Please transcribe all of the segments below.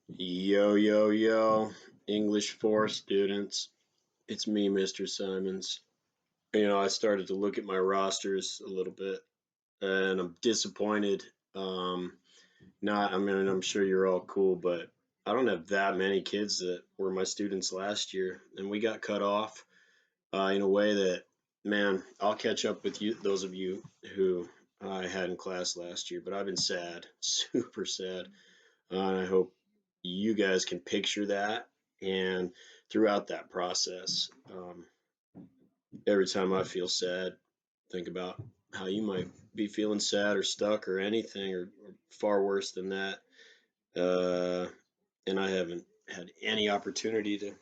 Yo, yo, yo, English 4 students. It's me, Mr. Simons. I started to look at my rosters a little bit and I'm disappointed. I'm sure you're all cool, but I don't have that many kids that were my students last year. And we got cut off in a way that, man, I'll catch up with you, those of you who I had in class last year, but I've been sad, super sad. And I hope you guys can picture that. And throughout that process, every time I feel sad, think about how you might be feeling sad or stuck or anything or far worse than that. Uh, and I haven't had any opportunity to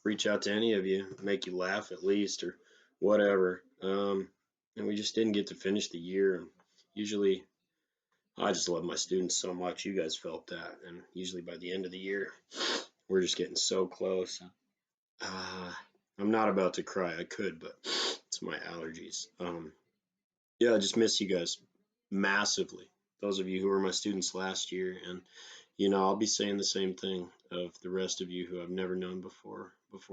reach out to any of you, make you laugh at least or whatever. And we just didn't get to finish the year. And usually, I just love my students so much. You guys felt that. And usually by the end of the year, we're just getting so close. Uh, I'm not about to cry. I could, but it's my allergies. Yeah, I just miss you guys massively. Those of you who were my students last year, and I'll be saying the same thing of the rest of you who I've never known before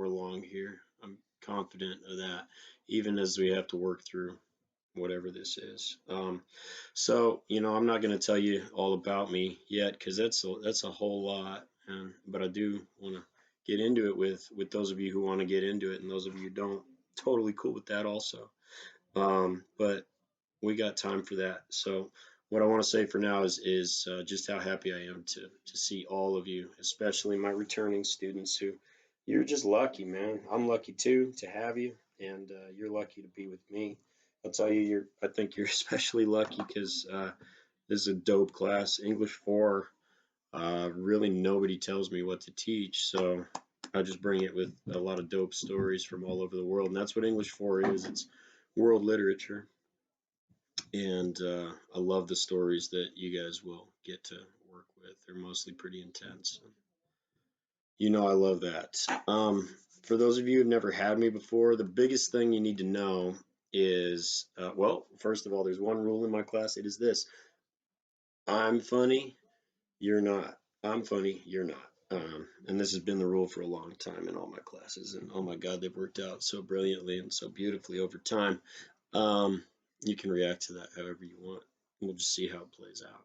long here. I'm confident of that, even as we have to work through whatever this is. I'm not going to tell you all about me yet because that's a whole lot, but I do want to get into it with those of you who want to get into it, and those of you who don't. Totally cool with that also. But we got time for that. So what I want to say for now is just how happy I am to see all of you, especially my returning students who you're just lucky, man. I'm lucky too to have you, and you're lucky to be with me. I'll tell you, I think you're especially lucky because this is a dope class, English 4. Really, nobody tells me what to teach, so I just bring it with a lot of dope stories from all over the world, and that's what English 4 is. It's world literature. And I love the stories that you guys will get to work with. They're mostly pretty intense. I love that. For those of you who've never had me before, the biggest thing you need to know is well, first of all, there's one rule in my class. It is this: I'm funny, you're not. I'm funny, you're not. And this has been the rule for a long time in all my classes. And oh my God, they've worked out so brilliantly and so beautifully over time. Um, you can react to that however you want. We'll just see how it plays out.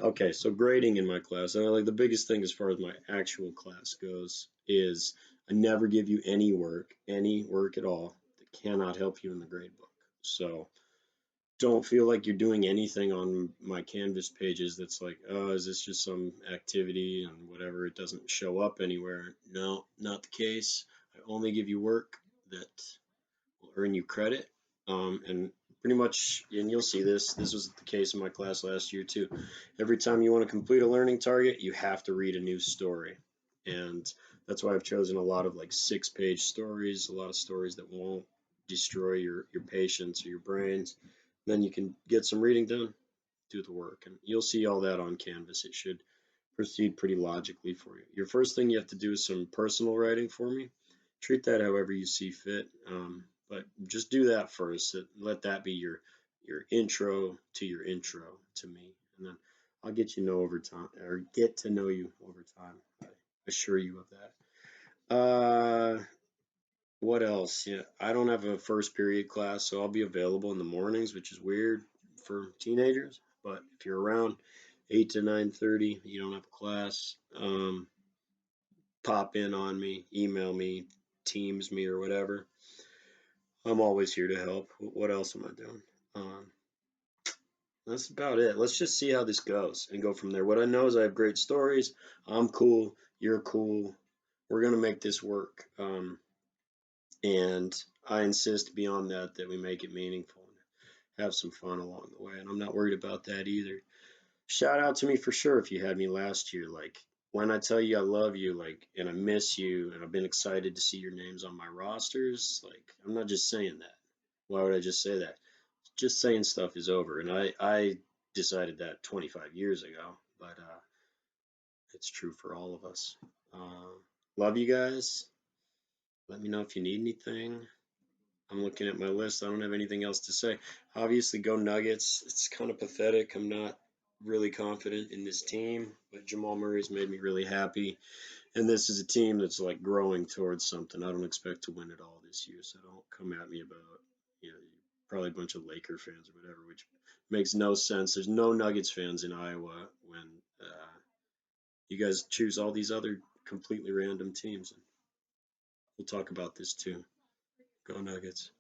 Okay, so grading in my class, and like the biggest thing as far as my actual class goes is I never give you any work at all that cannot help you in the grade book. So don't feel like you're doing anything on my Canvas pages that's like, oh, is this just some activity and whatever? It doesn't show up anywhere. No, not the case. I only give you work that will earn you credit. And pretty much, and you'll see this, this was the case in my class last year too. Every time you want to complete a learning target, you have to read a new story. And that's why I've chosen a lot of like 6-page stories, a lot of stories that won't destroy your patience or your brains. Then you can get some reading done, do the work. And you'll see all that on Canvas. It should proceed pretty logically for you. Your first thing you have to do is some personal writing for me. Treat that however you see fit. But just do that first. Let that be your intro to me, and then I'll get you know over time or get to know you over time. I assure you of that. What else? Yeah, I don't have a first period class, so I'll be available in the mornings, which is weird for teenagers. But if you're around 8 to 9:30, you don't have a class. Pop in on me, email me, Teams me, or whatever. I'm always here to help. What else am I doing? Um, that's about it. Let's just see how this goes and go from there. What I know is I have great stories. I'm cool. You're cool. We're gonna make this work. And I insist beyond that we make it meaningful and have some fun along the way. And I'm not worried about that either. Shout out to me for sure if you had me last year. Like when I tell you I love you, like, and I miss you, and I've been excited to see your names on my rosters. Like, I'm not just saying that. Why would I just say that? Just saying stuff is over, and I decided that 25 years ago. But it's true for all of us. Love you guys. Let me know if you need anything. I'm looking at my list. I don't have anything else to say. Obviously, go Nuggets. It's kind of pathetic. I'm not really confident in this team, but Jamal Murray's made me really happy. And this is a team that's like growing towards something. I don't expect to win it all this year, so don't come at me about, you know, probably a bunch of Laker fans or whatever, which makes no sense. There's no Nuggets fans in Iowa when you guys choose all these other completely random teams. And we'll talk about this too. Go Nuggets.